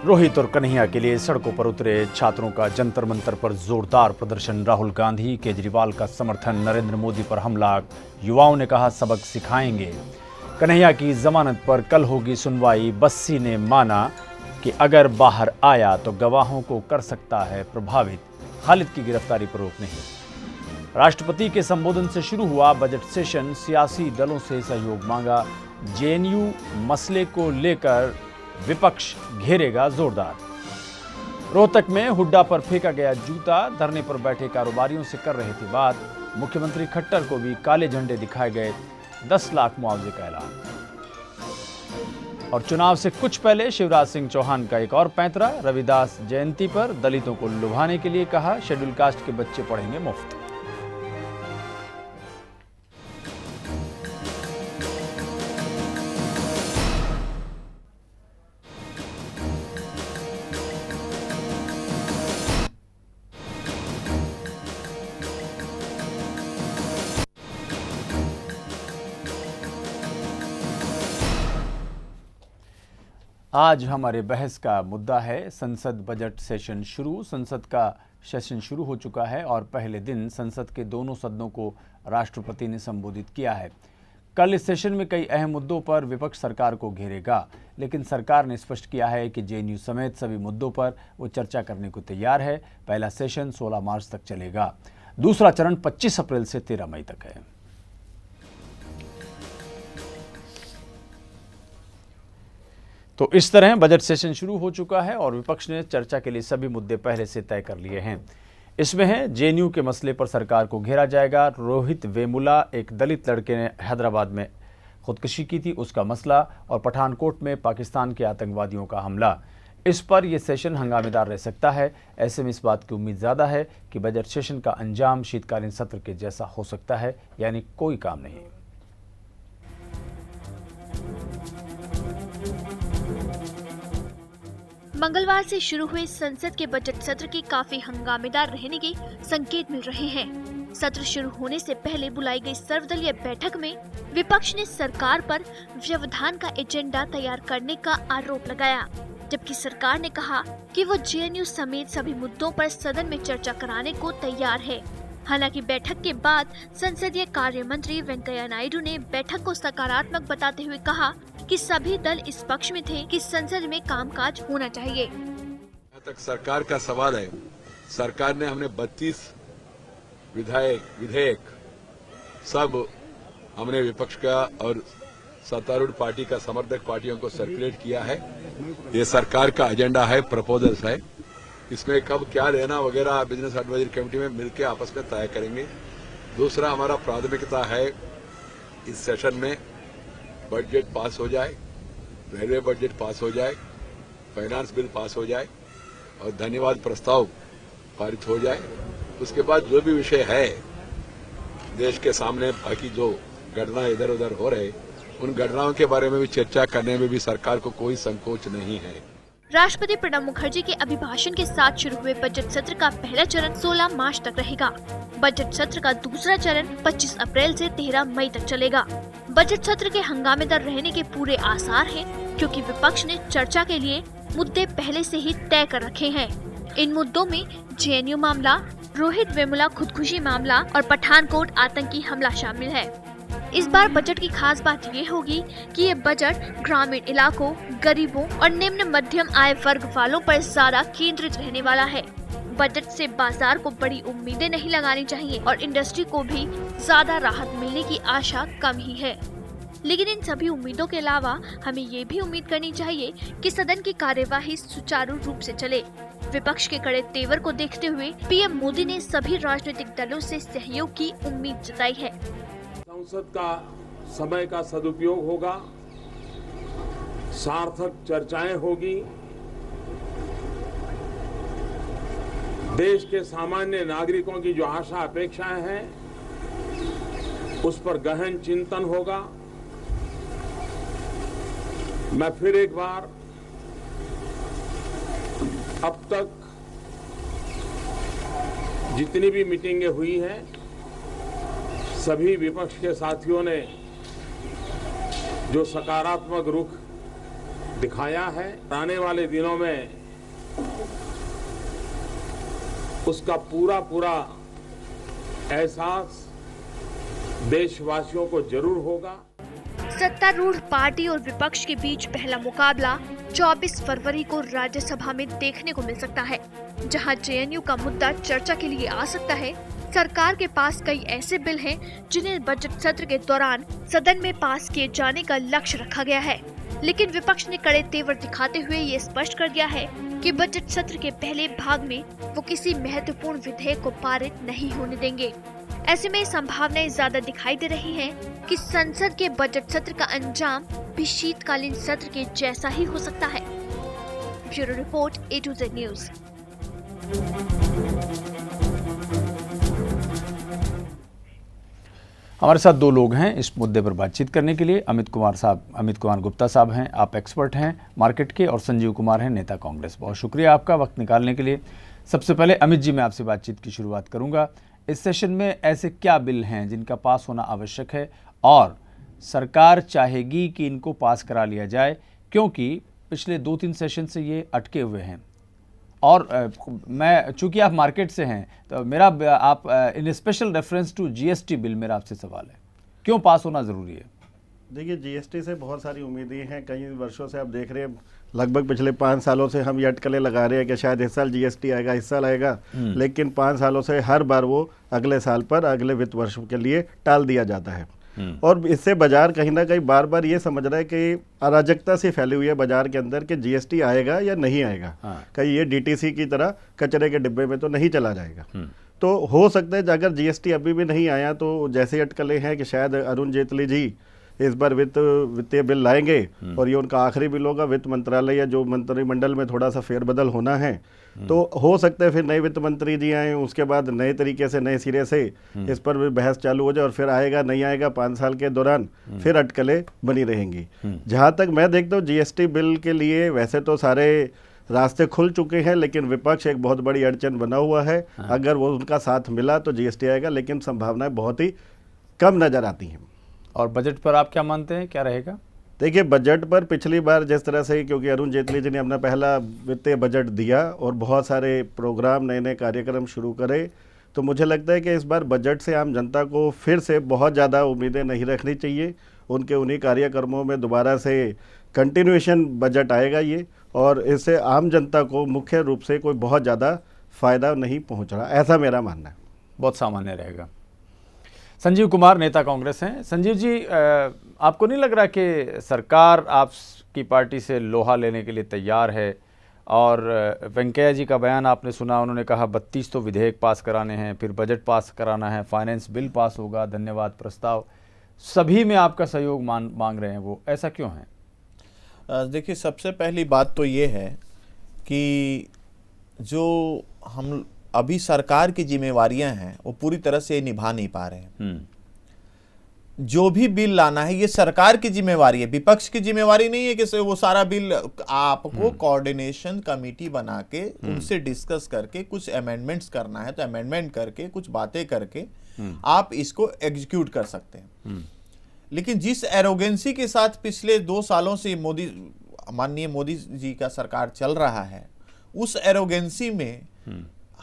रोहित और कन्हैया के लिए सड़कों पर उतरे छात्रों का जंतर मंतर पर जोरदार प्रदर्शन। राहुल गांधी, केजरीवाल का समर्थन, नरेंद्र मोदी पर हमला। युवाओं ने कहा सबक सिखाएंगे। कन्हैया की जमानत पर कल होगी सुनवाई। बस्सी ने माना कि अगर बाहर आया तो गवाहों को कर सकता है प्रभावित। खालिद की गिरफ्तारी पर रोक नहीं। राष्ट्रपति के संबोधन से शुरू हुआ बजट सेशन। सियासी दलों से सहयोग मांगा। जेएनयू मसले को लेकर विपक्ष घेरेगा जोरदार। रोहतक में हुड्डा पर फेंका गया जूता। धरने पर बैठे कारोबारियों से कर रहे थे बात। मुख्यमंत्री खट्टर को भी काले झंडे दिखाए गए। 10 लाख मुआवजे का ऐलान। और चुनाव से कुछ पहले शिवराज सिंह चौहान का एक और पैंतरा। रविदास जयंती पर दलितों को लुभाने के लिए कहा शेड्यूल कास्ट के बच्चे पढ़ेंगे मुफ्त। आज हमारे बहस का मुद्दा है संसद बजट सेशन शुरू। संसद का सेशन शुरू हो चुका है और पहले दिन संसद के दोनों सदनों को राष्ट्रपति ने संबोधित किया है। कल इस सेशन में कई अहम मुद्दों पर विपक्ष सरकार को घेरेगा, लेकिन सरकार ने स्पष्ट किया है कि जेएनयू समेत सभी मुद्दों पर वो चर्चा करने को तैयार है। पहला सेशन 16 मार्च तक चलेगा। दूसरा चरण 25 अप्रैल से 13 मई तक है। तो इस तरह बजट सेशन शुरू हो चुका है और विपक्ष ने चर्चा के लिए सभी मुद्दे पहले से तय कर लिए हैं। इसमें है जेएनयू के मसले पर सरकार को घेरा जाएगा। रोहित वेमुला, एक दलित लड़के ने हैदराबाद में खुदकुशी की थी, उसका मसला। और पठानकोट में पाकिस्तान के आतंकवादियों का हमला। इस पर यह सेशन हंगामेदार रह सकता है। ऐसे में इस बात की उम्मीद ज़्यादा है कि बजट सेशन का अंजाम शीतकालीन सत्र के जैसा हो सकता है, यानी कोई काम नहीं। मंगलवार से शुरू हुए संसद के बजट सत्र के काफी हंगामेदार रहने के संकेत मिल रहे हैं। सत्र शुरू होने से पहले बुलाई गई सर्वदलीय बैठक में विपक्ष ने सरकार पर व्यवधान का एजेंडा तैयार करने का आरोप लगाया, जबकि सरकार ने कहा कि वो जेएनयू समेत सभी मुद्दों पर सदन में चर्चा कराने को तैयार है। हालांकि बैठक के बाद संसदीय कार्य मंत्री वेंकैया नायडू ने बैठक को सकारात्मक बताते हुए कहा कि सभी दल इस पक्ष में थे कि संसद में कामकाज होना चाहिए। जहाँ तक सरकार का सवाल है, सरकार ने हमने 32 विधेयक सब हमने विपक्ष का और सत्तारूढ़ पार्टी का समर्थक पार्टियों को सर्कुलेट किया है। ये सरकार का एजेंडा है, प्रपोजल्स है। इसमें कब क्या लेना वगैरह बिजनेस एडवाइजरी कमेटी में मिलकर आपस में तय करेंगे। दूसरा, हमारा प्राथमिकता है इस सेशन में बजट पास हो जाए, रेलवे बजट पास हो जाए, फाइनेंस बिल पास हो जाए और धन्यवाद प्रस्ताव पारित हो जाए। उसके बाद जो भी विषय है देश के सामने, बाकी जो घटनाएं इधर उधर हो रहे, उन घटनाओं के बारे में भी चर्चा करने में भी सरकार को कोई संकोच नहीं है। राष्ट्रपति प्रणब मुखर्जी के अभिभाषण के साथ शुरू हुए बजट सत्र का पहला चरण 16 मार्च तक रहेगा। बजट सत्र का दूसरा चरण 25 अप्रैल से 13 मई तक चलेगा। बजट सत्र के हंगामेदार रहने के पूरे आसार हैं, क्योंकि विपक्ष ने चर्चा के लिए मुद्दे पहले से ही तय कर रखे हैं। इन मुद्दों में जेएनयू मामला, रोहित वेमुला खुदकुशी मामला और पठानकोट आतंकी हमला शामिल है। इस बार बजट की खास बात ये होगी कि ये बजट ग्रामीण इलाकों, गरीबों और निम्न मध्यम आय वर्ग वालों पर ज्यादा केंद्रित रहने वाला है। बजट से बाजार को बड़ी उम्मीदें नहीं लगानी चाहिए और इंडस्ट्री को भी ज्यादा राहत मिलने की आशा कम ही है। लेकिन इन सभी उम्मीदों के अलावा हमें ये भी उम्मीद करनी चाहिए कि सदन की कार्यवाही सुचारू रूप से चले। विपक्ष के कड़े तेवर को देखते हुए पीएम मोदी ने सभी राजनीतिक दलों से सहयोग की उम्मीद जताई है। संसद का समय का सदुपयोग होगा, सार्थक चर्चाएं होगी, देश के सामान्य नागरिकों की जो आशा अपेक्षाएं हैं उस पर गहन चिंतन होगा। मैं फिर एक बार अब तक जितनी भी मीटिंगें हुई हैं, सभी विपक्ष के साथियों ने जो सकारात्मक रुख दिखाया है। आने वाले दिनों में उसका पूरा पूरा एहसास देशवासियों को जरूर होगा। सत्तारूढ़ पार्टी और विपक्ष के बीच पहला मुकाबला 24 फरवरी को राज्यसभा में देखने को मिल सकता है, जहां जेएनयू का मुद्दा चर्चा के लिए आ सकता है। सरकार के पास कई ऐसे बिल हैं जिन्हें बजट सत्र के दौरान सदन में पास किए जाने का लक्ष्य रखा गया है, लेकिन विपक्ष ने कड़े तेवर दिखाते हुए ये स्पष्ट कर दिया है कि बजट सत्र के पहले भाग में वो किसी महत्वपूर्ण विधेयक को पारित नहीं होने देंगे। ऐसे में संभावनाएं ज्यादा दिखाई दे रही हैं कि संसद के बजट सत्र का अंजाम भी शीतकालीन सत्र के जैसा ही हो सकता है। Bureau report A to Z news. हमारे साथ दो लोग हैं इस मुद्दे पर बातचीत करने के लिए। अमित कुमार गुप्ता साहब हैं, आप एक्सपर्ट हैं मार्केट के, और संजीव कुमार हैं, नेता कांग्रेस। बहुत शुक्रिया आपका वक्त निकालने के लिए। सबसे पहले अमित जी, मैं आपसे बातचीत की शुरुआत करूंगा। इस सेशन में ऐसे क्या बिल हैं जिनका पास होना आवश्यक है और सरकार चाहेगी कि इनको पास करा लिया जाए, क्योंकि पिछले 2-3 सेशन से ये अटके हुए हैं? और मैं चूंकि आप मार्केट से हैं तो मेरा आप in special reference to GST bill मेरा आपसे सवाल है, क्यों पास होना ज़रूरी है? देखिए, जीएसटी से बहुत सारी उम्मीदें हैं। कई वर्षों से आप देख रहे हैं, लगभग पिछले 5 सालों से हम ये अटकलें लगा रहे हैं कि शायद इस साल जीएसटी आएगा, इस साल आएगा, लेकिन 5 सालों से हर बार वो अगले साल पर, अगले वित्त वर्ष के लिए टाल दिया जाता है। और इससे बाजार कहीं ना कहीं बार बार ये समझ रहा है कि अराजकता सी फैली हुई है बाजार के अंदर कि जीएसटी आएगा या नहीं आएगा। कहीं ये डीटीसी की तरह कचरे के डिब्बे में तो नहीं चला जाएगा। तो हो सकता है अगर जीएसटी अभी भी नहीं आया तो जैसे अटकलें हैं कि शायद अरुण जेटली जी इस बार वित्तीय बिल लाएंगे और ये उनका आखिरी बिल होगा। वित्त मंत्रालय या जो मंत्रिमंडल में थोड़ा सा फेरबदल होना है, तो हो सकता है फिर नए वित्त मंत्री जी आए, उसके बाद नए तरीके से, नए सिरे से इस पर भी बहस चालू हो जाए और फिर आएगा नहीं आएगा 5 साल के दौरान फिर अटकलें बनी रहेंगी। जहाँ तक मैं देखता हूँ जीएसटी बिल के लिए वैसे तो सारे रास्ते खुल चुके हैं, लेकिन विपक्ष एक बहुत बड़ी अड़चन बना हुआ है। अगर वो उनका साथ मिला तो जीएसटी आएगा, लेकिन संभावनाएं बहुत ही कम नजर आती हैं। और बजट पर आप क्या मानते हैं, क्या रहेगा? देखिए, बजट पर पिछली बार जिस तरह से, क्योंकि अरुण जेटली जी ने अपना पहला वित्तीय बजट दिया और बहुत सारे प्रोग्राम, नए नए कार्यक्रम शुरू करे, तो मुझे लगता है कि इस बार बजट से आम जनता को फिर से बहुत ज़्यादा उम्मीदें नहीं रखनी चाहिए। उनके उन्हीं कार्यक्रमों में दोबारा से कंटिन्यूएशन बजट आएगा ये, और इससे आम जनता को मुख्य रूप से कोई बहुत ज़्यादा फ़ायदा नहीं पहुँच रहा, ऐसा मेरा मानना है। बहुत सामान्य रहेगा। संजीव कुमार, नेता कांग्रेस हैं। संजीव जी, आपको नहीं लग रहा कि सरकार आपकी पार्टी से लोहा लेने के लिए तैयार है? और वेंकैया जी का बयान आपने सुना, उन्होंने कहा 32 तो विधेयक पास कराने हैं, फिर बजट पास कराना है, फाइनेंस बिल पास होगा, धन्यवाद प्रस्ताव, सभी में आपका सहयोग मांग रहे हैं। वो ऐसा क्यों है? देखिए, सबसे पहली बात तो ये है कि जो हम अभी सरकार की जिम्मेवारियां हैं वो पूरी तरह से निभा नहीं पा रहे हैं। जो भी बिल लाना है ये सरकार की जिम्मेवारी है, विपक्ष की जिम्मेवारी नहीं है कि वो सारा बिल आपको कोऑर्डिनेशन कमेटी बना के उनसे डिस्कस करके कुछ अमेंडमेंट्स करना है तो अमेंडमेंट करके कुछ बातें करके आप इसको एग्जीक्यूट कर सकते हैं। लेकिन जिस एरोगेंसी के साथ पिछले 2 सालों से माननीय मोदी जी का सरकार चल रहा है, उस एरोगेंसी में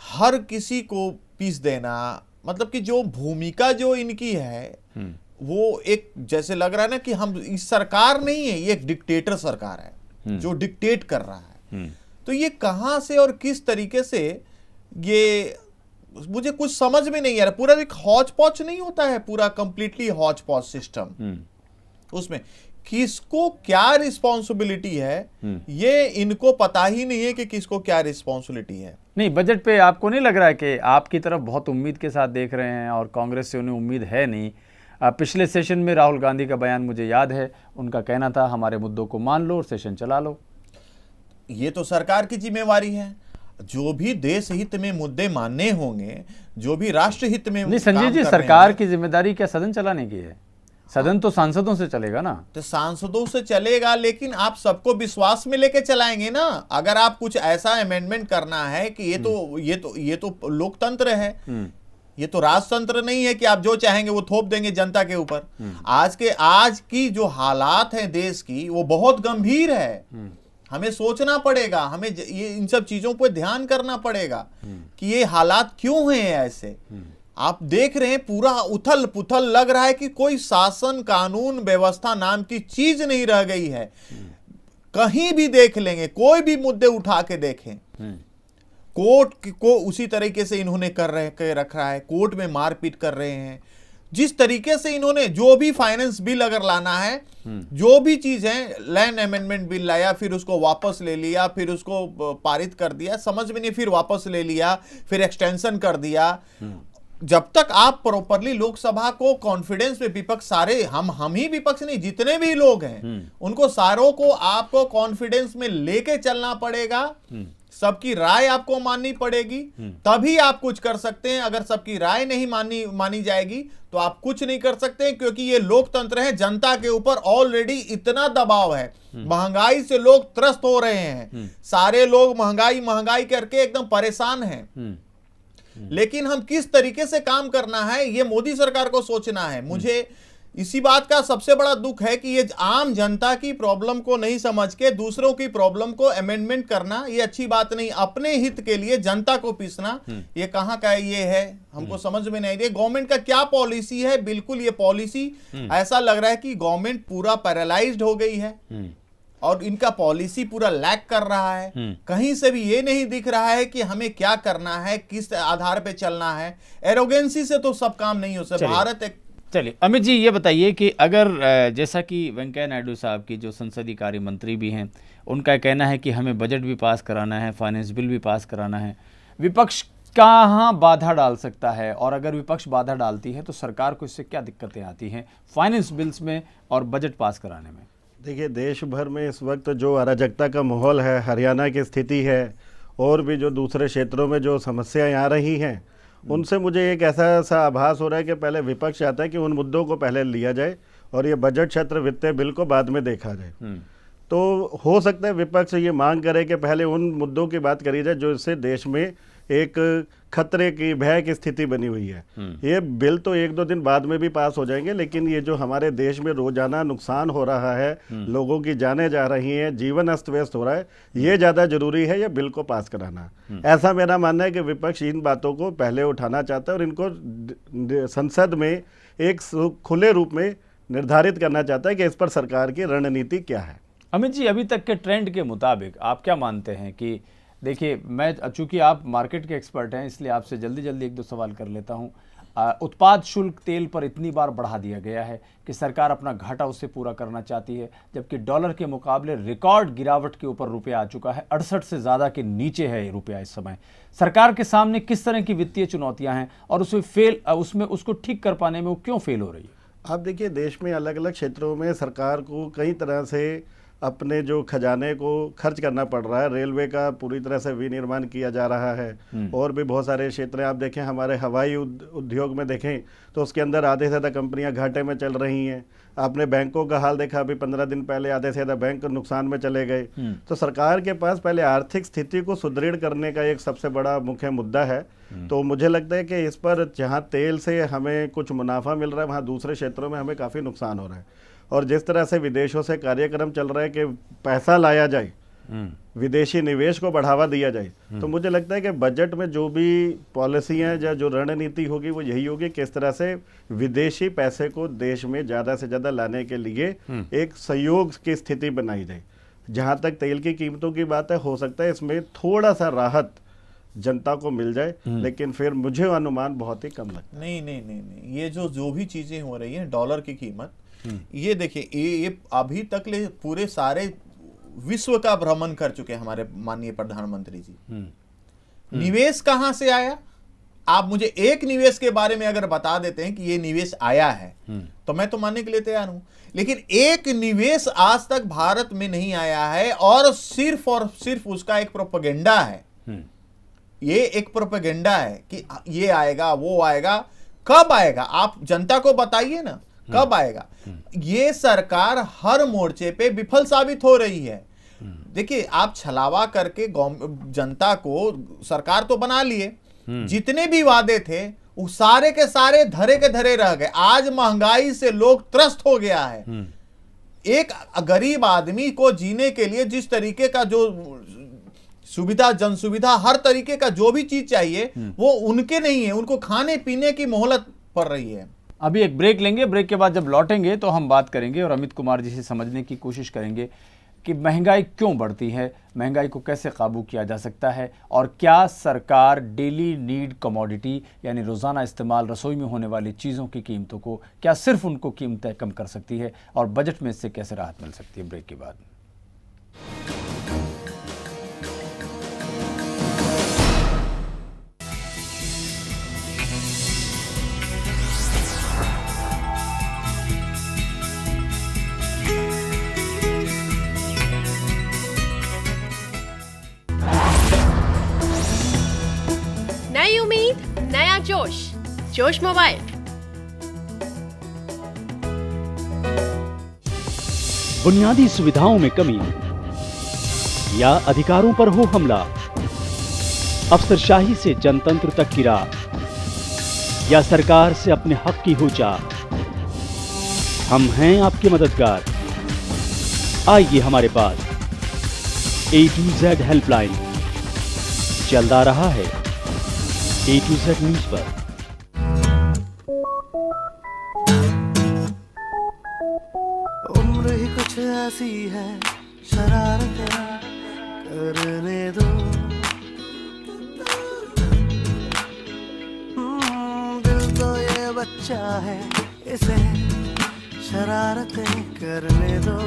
हर किसी को पीस देना, मतलब कि जो भूमिका जो इनकी है वो एक जैसे लग रहा है ना कि हम इस सरकार नहीं है, ये एक डिक्टेटर सरकार है जो डिक्टेट कर रहा है। तो ये कहां से और किस तरीके से, ये मुझे कुछ समझ में नहीं आ रहा। पूरा एक हौच पौच नहीं होता है, पूरा कंप्लीटली हौच पौच सिस्टम, उसमें किसको क्या रिस्पॉन्सिबिलिटी है ये इनको पता ही नहीं है कि किसको क्या रिस्पॉन्सिबिलिटी है। नहीं, बजट पे आपको नहीं लग रहा है कि आपकी तरफ बहुत उम्मीद के साथ देख रहे हैं और कांग्रेस से उन्हें उम्मीद है नहीं? पिछले सेशन में राहुल गांधी का बयान मुझे याद है, उनका कहना था हमारे मुद्दों को मान लो और सेशन चला लो। ये तो सरकार की जिम्मेवारी है, जो भी देश हित में मुद्दे मानने होंगे, जो भी राष्ट्र हित में। नहीं संजीव जी, सरकार की जिम्मेदारी क्या सदन चलाने की है? सदन तो सांसदों से चलेगा ना। तो सांसदों से चलेगा, लेकिन आप सबको विश्वास में लेके चलाएंगे ना। अगर आप कुछ ऐसा अमेंडमेंट करना है कि ये तो लोकतंत्र है, ये तो राजतंत्र नहीं है कि आप जो चाहेंगे वो थोप देंगे जनता के ऊपर। आज की जो हालात हैं देश की वो बहुत गंभीर है। हमें सोचना पड़ेगा, हमें ये इन सब चीजों पर ध्यान करना पड़ेगा कि ये हालात क्यों हैं ऐसे। आप देख रहे हैं पूरा उथल पुथल लग रहा है कि कोई शासन कानून व्यवस्था नाम की चीज नहीं रह गई है। कहीं भी देख लेंगे, कोई भी मुद्दे उठा के देखें, कोर्ट को उसी तरीके से इन्होंने कर रखा है। कोर्ट में मारपीट कर रहे हैं। जिस तरीके से इन्होंने जो भी फाइनेंस बिल अगर लाना है, जो भी चीज है, लैंड अमेंडमेंट बिल लाया, फिर उसको वापस ले लिया, फिर उसको पारित कर दिया, समझ में नहीं, फिर वापस ले लिया, फिर एक्सटेंशन कर दिया। जब तक आप प्रॉपरली लोकसभा को कॉन्फिडेंस में, विपक्ष सारे, हम ही विपक्ष नहीं, जितने भी लोग हैं उनको सारों को आपको कॉन्फिडेंस में लेके चलना पड़ेगा। सबकी राय आपको माननी पड़ेगी, तभी आप कुछ कर सकते हैं। अगर सबकी राय नहीं मानी जाएगी तो आप कुछ नहीं कर सकते, क्योंकि ये लोकतंत्र है। जनता के ऊपर ऑलरेडी इतना दबाव है, महंगाई से लोग त्रस्त हो रहे हैं। सारे लोग महंगाई करके एकदम परेशान हैं। लेकिन हम किस तरीके से काम करना है ये मोदी सरकार को सोचना है। मुझे इसी बात का सबसे बड़ा दुख है कि ये आम जनता की प्रॉब्लम को नहीं समझ के दूसरों की प्रॉब्लम को अमेंडमेंट करना ये अच्छी बात नहीं। अपने हित के लिए जनता को पीसना ये कहां का ये है, हमको समझ में नहीं। गवर्नमेंट का क्या पॉलिसी है, बिल्कुल ये पॉलिसी ऐसा लग रहा है कि गवर्नमेंट पूरा पैरालाइज्ड हो गई है और इनका पॉलिसी पूरा लैक कर रहा है। कहीं से भी ये नहीं दिख रहा है कि हमें क्या करना है, किस आधार पे चलना है। एरोगेंसी से तो सब काम नहीं हो सकता। भारत एक चलिए अमित जी ये बताइए कि अगर जैसा कि वेंकैया नायडू साहब की जो संसदीय कार्य मंत्री भी हैं, उनका कहना है कि हमें बजट भी पास कराना है, फाइनेंस बिल भी पास कराना है, विपक्ष कहाँ बाधा डाल सकता है? और अगर विपक्ष बाधा डालती है तो सरकार को इससे क्या दिक्कतें आती हैं फाइनेंस बिल्स में और बजट पास कराने में? देखिए, देश भर में इस वक्त जो अराजकता का माहौल है, हरियाणा की स्थिति है और भी जो दूसरे क्षेत्रों में जो समस्याएं आ रही हैं, उनसे मुझे एक ऐसा सा आभास हो रहा है कि पहले विपक्ष चाहता है कि उन मुद्दों को पहले लिया जाए और ये बजट क्षेत्र वित्तीय बिल को बाद में देखा जाए। तो हो सकता है विपक्ष ये मांग करे कि पहले उन मुद्दों की बात करी जाए जो इससे देश में एक खतरे की, भय की स्थिति बनी हुई है। ये बिल तो एक दो दिन बाद में भी पास हो जाएंगे, लेकिन ये जो हमारे देश में रोजाना नुकसान हो रहा है, लोगों की जानें जा रही हैं, जीवन अस्त व्यस्त हो रहा है, ये ज़्यादा जरूरी है ये बिल को पास कराना। ऐसा मेरा मानना है कि विपक्ष इन बातों को पहले उठाना चाहता है और इनको संसद में एक खुले रूप में निर्धारित करना चाहता है कि इस पर सरकार की रणनीति क्या है। अमित जी, अभी तक के ट्रेंड के मुताबिक आप क्या मानते हैं कि, देखिए मैं, चूंकि आप मार्केट के एक्सपर्ट हैं इसलिए आपसे जल्दी एक दो सवाल कर लेता हूं। उत्पाद शुल्क तेल पर इतनी बार बढ़ा दिया गया है कि सरकार अपना घाटा उससे पूरा करना चाहती है, जबकि डॉलर के मुकाबले रिकॉर्ड गिरावट के ऊपर रुपया आ चुका है, 68 से ज़्यादा के नीचे है रुपया इस समय। सरकार के सामने किस तरह की वित्तीय चुनौतियाँ हैं और उसमें उसको ठीक कर पाने में वो क्यों फेल हो रही है? आप देखिए, देश में अलग अलग क्षेत्रों में सरकार को कई तरह से अपने जो खजाने को खर्च करना पड़ रहा है। रेलवे का पूरी तरह से विनिर्माण किया जा रहा है और भी बहुत सारे क्षेत्र हैं। आप देखें, हमारे हवाई उद्योग में देखें तो उसके अंदर आधे से ज़्यादा कंपनियां घाटे में चल रही हैं। आपने बैंकों का हाल देखा, अभी 15 दिन पहले आधे से ज़्यादा बैंक नुकसान में चले गए। तो सरकार के पास पहले आर्थिक स्थिति को सुदृढ़ करने का एक सबसे बड़ा मुख्य मुद्दा है। तो मुझे लगता है कि इस पर जहाँ तेल से हमें कुछ मुनाफा मिल रहा है, वहाँ दूसरे क्षेत्रों में हमें काफ़ी नुकसान हो रहा है। और जिस तरह से विदेशों से कार्यक्रम चल रहा है कि पैसा लाया जाए, विदेशी निवेश को बढ़ावा दिया जाए, तो मुझे लगता है कि बजट में जो भी पॉलिसियां या जो रणनीति होगी वो यही होगी कि किस तरह से विदेशी पैसे को देश में ज़्यादा से ज़्यादा लाने के लिए एक सहयोग की स्थिति बनाई जाए। जहाँ तक तेल की कीमतों की बात है, हो सकता है इसमें थोड़ा सा राहत जनता को मिल जाए, लेकिन फिर मुझे अनुमान बहुत ही कम लगता है। नहीं, ये जो भी चीज़ें हो रही हैं, डॉलर की कीमत, ये देखिए, ये अभी तक ले पूरे सारे विश्व का भ्रमण कर चुके हैं हमारे माननीय प्रधानमंत्री जी। निवेश कहां से आया? आप मुझे एक निवेश के बारे में अगर बता देते हैं कि ये निवेश आया है तो मैं तो मानने के लिए तैयार हूं, लेकिन एक निवेश आज तक भारत में नहीं आया है और सिर्फ उसका एक प्रोपेगेंडा है। ये एक प्रोपेगेंडा है कि ये आएगा, वो आएगा। कब आएगा आप जनता को बताइए ना, कब आएगा? ये सरकार हर मोर्चे पे विफल साबित हो रही है। देखिए, आप छलावा करके जनता को सरकार तो बना लिए, जितने भी वादे थे वो सारे के सारे धरे के धरे रह गए। आज महंगाई से लोग त्रस्त हो गया है। एक गरीब आदमी को जीने के लिए जिस तरीके का जो सुविधा, जन सुविधा, हर तरीके का जो भी चीज चाहिए वो उनके नहीं है, उनको खाने पीने की मोहलत पड़ रही है। अभी एक ब्रेक लेंगे, ब्रेक के बाद जब लौटेंगे तो हम बात करेंगे और अमित कुमार जी से समझने की कोशिश करेंगे कि महंगाई क्यों बढ़ती है, महंगाई को कैसे काबू किया जा सकता है और क्या सरकार डेली नीड कमोडिटी यानी रोज़ाना इस्तेमाल रसोई में होने वाली चीज़ों की कीमतों को क्या सिर्फ उनको कीमतें कम कर सकती है और बजट में इससे कैसे राहत मिल सकती है। ब्रेक के बाद नई उम्मीद, नया जोश, जोश मोबाइल। बुनियादी सुविधाओं में कमी या अधिकारों पर हो हमला, अफसरशाही से जनतंत्र तक की राह या सरकार से अपने हक की हो चाह, हम हैं आपके मददगार। आइए हमारे पास A to Z हेल्पलाइन चलता रहा है A to Z न्यूज पर। उम्र ही कुछ ऐसी है, शरारतें करने दो। दिल तो ये बच्चा है, इसे शरारतें करने दो।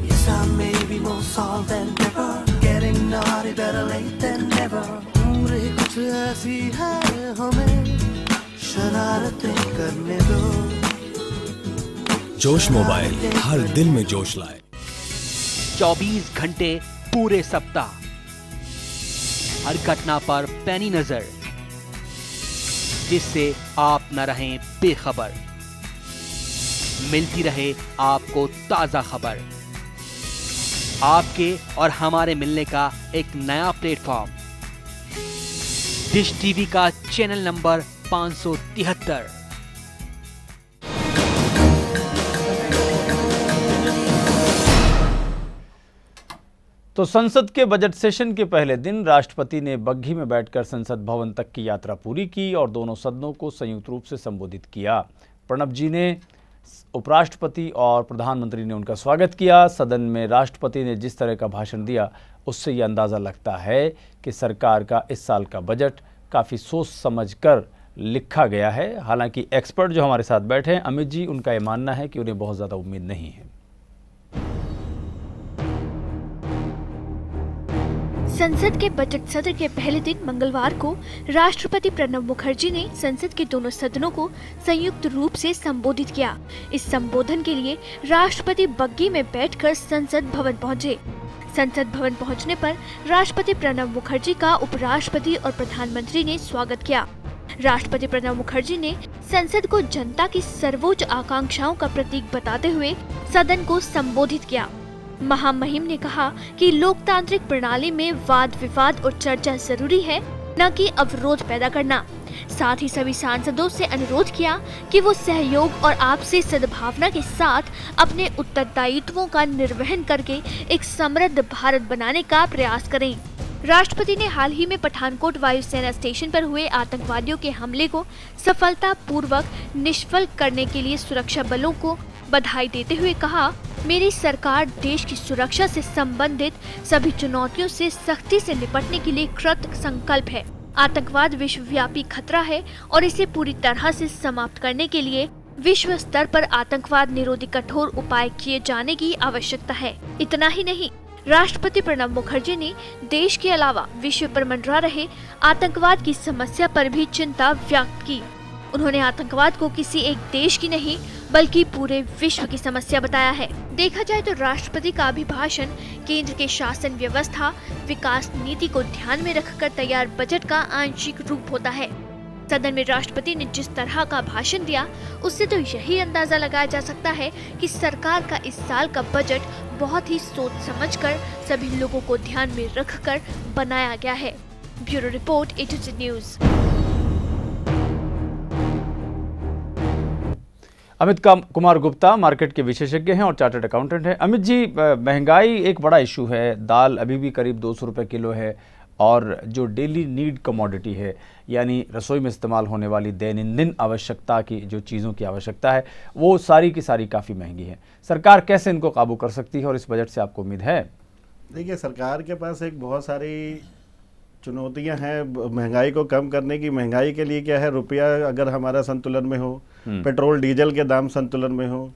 Yes, I may be more solved than ever, getting naughty better late than never। उम्र ही कुछ ऐसी है, हमें शरारतें करने दो। जोश मोबाइल हर दिल में जोश लाए। 24 घंटे पूरे सप्ताह, हर घटना पर पैनी नजर, जिससे आप न रहें बेखबर। मिलती रहे आपको ताजा खबर, आपके और हमारे मिलने का एक नया प्लेटफॉर्म। डिश टीवी का चैनल नंबर 573। तो संसद के बजट सेशन के पहले दिन राष्ट्रपति ने बग्घी में बैठकर संसद भवन तक की यात्रा पूरी की और दोनों सदनों को संयुक्त रूप से संबोधित किया। प्रणब जी ने, उपराष्ट्रपति और प्रधानमंत्री ने उनका स्वागत किया। सदन में राष्ट्रपति ने जिस तरह का भाषण दिया उससे ये अंदाज़ा लगता है कि सरकार का इस साल का बजट काफ़ी सोच समझकर लिखा गया है। हालांकि एक्सपर्ट जो हमारे साथ बैठे हैं, अमित जी, उनका ये मानना है कि उन्हें बहुत ज़्यादा उम्मीद नहीं है। संसद के बजट सत्र के पहले दिन मंगलवार को राष्ट्रपति प्रणब मुखर्जी ने संसद के दोनों सदनों को संयुक्त रूप से संबोधित किया। इस संबोधन के लिए राष्ट्रपति बग्घी में बैठकर संसद भवन पहुंचे। संसद भवन पहुंचने पर राष्ट्रपति प्रणब मुखर्जी का उपराष्ट्रपति और प्रधानमंत्री ने स्वागत किया। राष्ट्रपति प्रणब मुखर्जी ने संसद को जनता की सर्वोच्च आकांक्षाओं का प्रतीक बताते हुए सदन को संबोधित किया। महामहिम ने कहा कि लोकतांत्रिक प्रणाली में वाद विवाद और चर्चा जरूरी है, न कि अवरोध पैदा करना। साथ ही सभी सांसदों से अनुरोध किया कि वो सहयोग और आपसी सद्भावना के साथ अपने उत्तरदायित्वों का निर्वहन करके एक समृद्ध भारत बनाने का प्रयास करें। राष्ट्रपति ने हाल ही में पठानकोट वायुसेना स्टेशन पर हुए आतंकवादियों के हमले को सफलतापूर्वक निष्फल करने के लिए सुरक्षा बलों को बधाई देते हुए कहा, मेरी सरकार देश की सुरक्षा से संबंधित सभी चुनौतियों से सख्ती से निपटने के लिए कृत संकल्प है। आतंकवाद विश्वव्यापी खतरा है और इसे पूरी तरह से समाप्त करने के लिए विश्व स्तर पर आतंकवाद निरोधी कठोर उपाय किए जाने की आवश्यकता है। इतना ही नहीं, राष्ट्रपति प्रणब मुखर्जी ने देश के अलावा विश्व पर मंडरा रहे आतंकवाद की समस्या पर भी चिंता व्यक्त की। उन्होंने आतंकवाद को किसी एक देश की नहीं बल्कि पूरे विश्व की समस्या बताया है। देखा जाए तो राष्ट्रपति का अभिभाषण केंद्र के शासन व्यवस्था, विकास नीति को ध्यान में रखकर तैयार बजट का आंशिक रूप होता है। सदन में राष्ट्रपति ने जिस तरह का भाषण दिया उससे तो यही अंदाजा लगाया जा सकता है कि सरकार का इस साल का बजट बहुत ही सोच समझकर सभी लोगों को ध्यान में रखकर बनाया गया है। Bureau report A2Z news. Amit Kumar Gupta market के विशेषज्ञ हैं और चार्टर्ड अकाउंटेंट हैं। अमित जी, महंगाई एक बड़ा इशू है। दाल अभी भी करीब 200 रुपये किलो है और जो डेली नीड कमोडिटी है, यानी रसोई में इस्तेमाल होने वाली दैनंदिन आवश्यकता की जो चीज़ों की आवश्यकता है, वो सारी की सारी काफ़ी महंगी है। सरकार कैसे इनको काबू कर सकती है और इस बजट से आपको उम्मीद है? देखिए, सरकार के पास एक बहुत सारी चुनौतियां हैं महंगाई को कम करने की। महंगाई के लिए क्या है, रुपया अगर हमारा संतुलन में हो, पेट्रोल डीजल के दाम संतुलन में हो,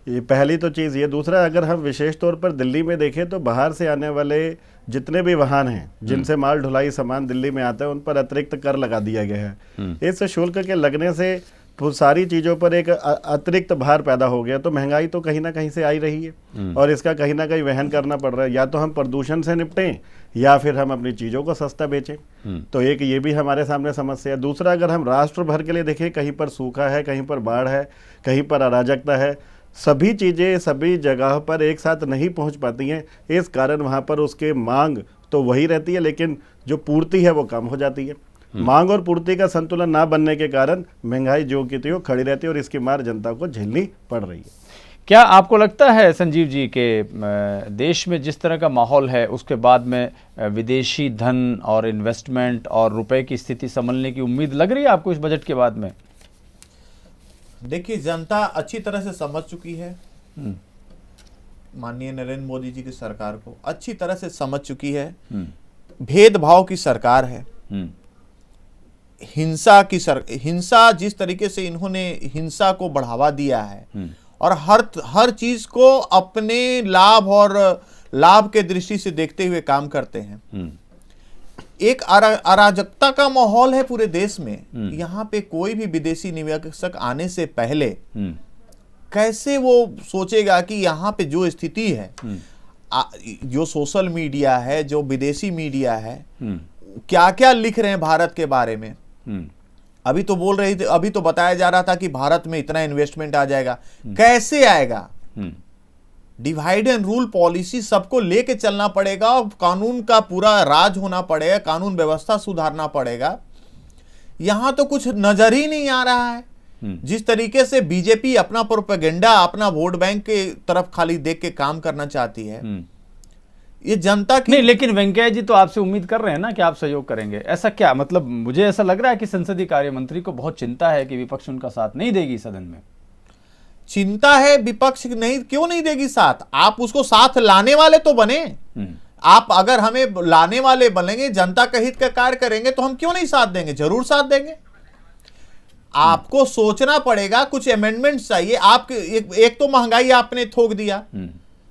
ये पहली तो चीज़ ये। दूसरा, अगर हम विशेष तौर पर दिल्ली में देखें तो बाहर से आने वाले जितने भी वाहन हैं जिनसे माल ढुलाई सामान दिल्ली में आता है, उन पर अतिरिक्त कर लगा दिया गया है। इस शुल्क के लगने से सारी चीज़ों पर एक अतिरिक्त भार पैदा हो गया। तो महंगाई तो कहीं ना कहीं से आई रही है और इसका कहीं ना कहीं वहन करना पड़ रहा है। या तो हम प्रदूषण से निपटें या फिर हम अपनी चीज़ों को सस्ता बेचें। तो एक ये भी हमारे सामने समस्या है। दूसरा, अगर हम राष्ट्र भर के लिए देखें, कहीं पर सूखा है, कहीं पर बाढ़ है, कहीं पर अराजकता है। सभी चीज़ें सभी जगह पर एक साथ नहीं पहुंच पाती हैं। इस कारण वहाँ पर उसके मांग तो वही रहती है, लेकिन जो पूर्ति है वो कम हो जाती है। मांग और पूर्ति का संतुलन ना बनने के कारण महंगाई जो की त्यों खड़ी रहती है और इसकी मार जनता को झेलनी पड़ रही है। क्या आपको लगता है संजीव जी के देश में जिस तरह का माहौल है उसके बाद में विदेशी धन और इन्वेस्टमेंट और रुपए की स्थिति संभलने की उम्मीद लग रही है आपको इस बजट के बाद में? देखिए, जनता अच्छी तरह से समझ चुकी है। माननीय नरेंद्र मोदी जी की सरकार को अच्छी तरह से समझ चुकी है। भेदभाव की सरकार है। हिंसा जिस तरीके से इन्होंने हिंसा को बढ़ावा दिया है और हर चीज को अपने लाभ के दृष्टि से देखते हुए काम करते हैं। एक अराजकता का माहौल है पूरे देश में। यहाँ पे कोई भी विदेशी निवेशक आने से पहले कैसे वो सोचेगा कि यहाँ पे जो स्थिति है, जो सोशल मीडिया है, जो विदेशी मीडिया है, क्या क्या लिख रहे हैं भारत के बारे में। अभी तो बताया जा रहा था कि भारत में इतना इन्वेस्टमेंट आ जाएगा। कैसे आएगा? डिवाइड एंड रूल पॉलिसी सबको लेके चलना पड़ेगा और कानून का पूरा राज होना पड़ेगा, कानून व्यवस्था सुधारना पड़ेगा। यहां तो कुछ नजर ही नहीं आ रहा है। जिस तरीके से बीजेपी अपना प्रोपेगेंडा, अपना वोट बैंक के तरफ खाली देख के काम करना चाहती है, ये जनता की नहीं। लेकिन वेंकैया जी तो आपसे उम्मीद कर रहे हैं ना कि आप सहयोग करेंगे। ऐसा क्या मतलब? मुझे ऐसा लग रहा है कि संसदीय कार्य मंत्री को बहुत चिंता है कि विपक्ष उनका साथ नहीं देगी सदन में। चिंता है विपक्ष क्यों नहीं देगी साथ? आप उसको साथ लाने वाले तो बने। आप अगर हमें लाने वाले बनेंगे, जनता का हित का कार्य करेंगे, तो हम क्यों नहीं साथ देंगे? जरूर साथ देंगे। आपको सोचना पड़ेगा, कुछ अमेंडमेंट चाहिए। आपके एक तो महंगाई आपने थोक दिया,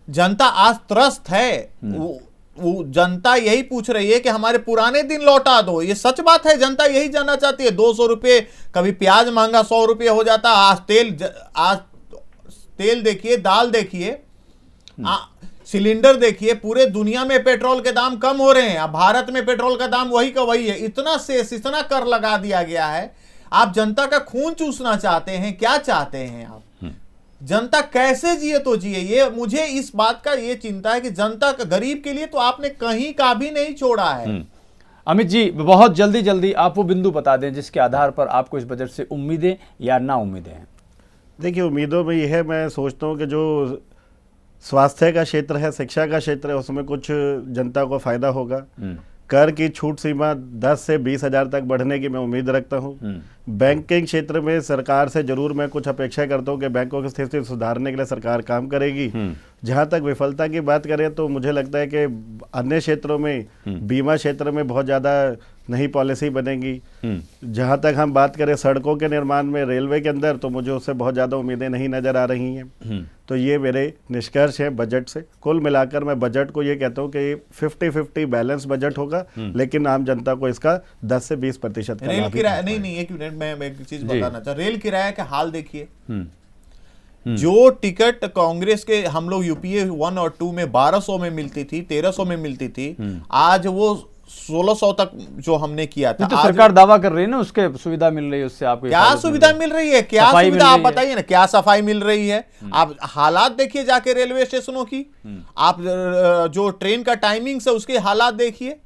जनता आज त्रस्त है। वो जनता यही पूछ रही है कि हमारे पुराने दिन लौटा दो। ये सच बात है, जनता यही जानना चाहती है। 200 रुपये, कभी प्याज महंगा 100 रुपये हो जाता। आज तेल देखिए, दाल देखिए, सिलेंडर देखिए, पूरे दुनिया में पेट्रोल के दाम कम हो रहे हैं। अब भारत में पेट्रोल का दाम वही का वही है। इतना सेस, इतना कर लगा दिया गया है। आप जनता का खून चूसना चाहते हैं? क्या चाहते हैं आप? जनता कैसे जिए तो जिए। ये मुझे इस बात का ये चिंता है कि जनता का, गरीब के लिए तो आपने कहीं का भी नहीं छोड़ा है। अमित जी, बहुत जल्दी आप वो बिंदु बता दें जिसके आधार पर आपको इस बजट से उम्मीदें या ना उम्मीदें हैं। देखिए, उम्मीदों में यह है, मैं सोचता हूँ कि जो स्वास्थ्य का क्षेत्र है, शिक्षा का क्षेत्र है, उसमें कुछ जनता को फायदा होगा। कर की छूट सीमा 10 से 20 हज़ार तक बढ़ने की मैं उम्मीद रखता हूँ। बैंकिंग क्षेत्र में सरकार से जरूर मैं कुछ अपेक्षा करता हूँ कि बैंकों की स्थिति सुधारने के लिए सरकार काम करेगी। जहाँ तक विफलता की बात करें तो मुझे लगता है कि अन्य क्षेत्रों में, बीमा क्षेत्र में बहुत ज़्यादा नई पॉलिसी बनेगी। जहाँ तक हम बात करें सड़कों के निर्माण में, रेलवे के अंदर, तो मुझे उससे बहुत ज़्यादा उम्मीदें नहीं नज़र आ रही हैं। तो ये मेरे निष्कर्ष हैं बजट से। कुल मिलाकर मैं बजट को ये कहता हूँ कि 50-50 बैलेंस बजट होगा, लेकिन आम जनता को इसका 10 से 20% का रेल किराया नहीं, एक मिनट मैं एक चीज बताना चाहता। रेल किराया का हाल देखिए। जो टिकट कांग्रेस के हम लोग यूपीए 1 और 2 में 1200 में मिलती थी, 1300 में मिलती थी, आज वो 1600 तक जो हमने किया था। तो सरकार दावा कर रही है ना उसके सुविधा मिल रही है, उससे आपको क्या सुविधा मिल रही है? क्या सुविधा आप बताइए ना। क्या सफाई मिल रही है? आप हालात देखिए जाके रेलवे स्टेशनों की। आप जो ट्रेन का टाइमिंग से उसके हालात देखिए।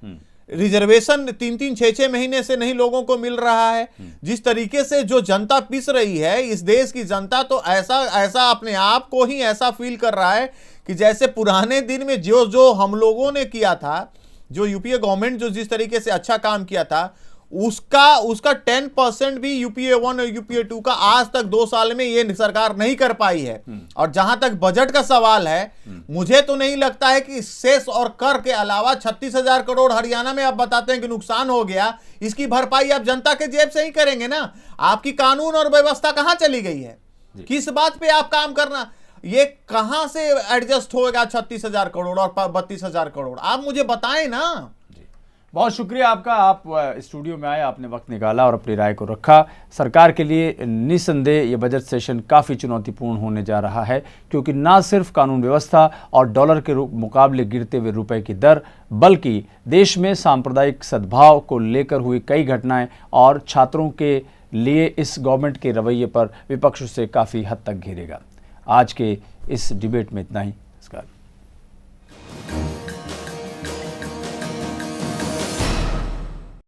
रिजर्वेशन 3-3, 6-6 महीने से नहीं लोगों को मिल रहा है। जिस तरीके से जो जनता पिस रही है, इस देश की जनता तो ऐसा अपने आप को ही ऐसा फील कर रहा है कि जैसे पुराने दिन में जो हम लोगों ने किया था, जो यूपीए गवर्नमेंट जो जिस तरीके से अच्छा काम किया था, उसका 10% भी यूपीए 1 और यूपीए 2 का आज तक 2 साल में ये सरकार नहीं कर पाई है। और जहां तक बजट का सवाल है, मुझे तो नहीं लगता है कि सेस और कर के अलावा 36,000 करोड़ हरियाणा में आप बताते हैं कि नुकसान हो गया, इसकी भरपाई आप जनता के जेब से ही करेंगे ना। आपकी कानून और व्यवस्था कहां चली गई है? किस बात पे आप काम करना, ये कहां से एडजस्ट होगा 36,000 करोड़ और 32,000 करोड़? आप मुझे बताएं ना। बहुत शुक्रिया आपका, आप स्टूडियो में आए, आपने वक्त निकाला और अपनी राय को रखा। सरकार के लिए निस्संदेह ये बजट सेशन काफ़ी चुनौतीपूर्ण होने जा रहा है, क्योंकि ना सिर्फ कानून व्यवस्था और डॉलर के मुकाबले गिरते हुए रुपए की दर, बल्कि देश में सांप्रदायिक सद्भाव को लेकर हुई कई घटनाएं और छात्रों के लिए इस गवर्नमेंट के रवैये पर विपक्ष से काफ़ी हद तक घेरेगा। आज के इस डिबेट में इतना ही। नमस्कार।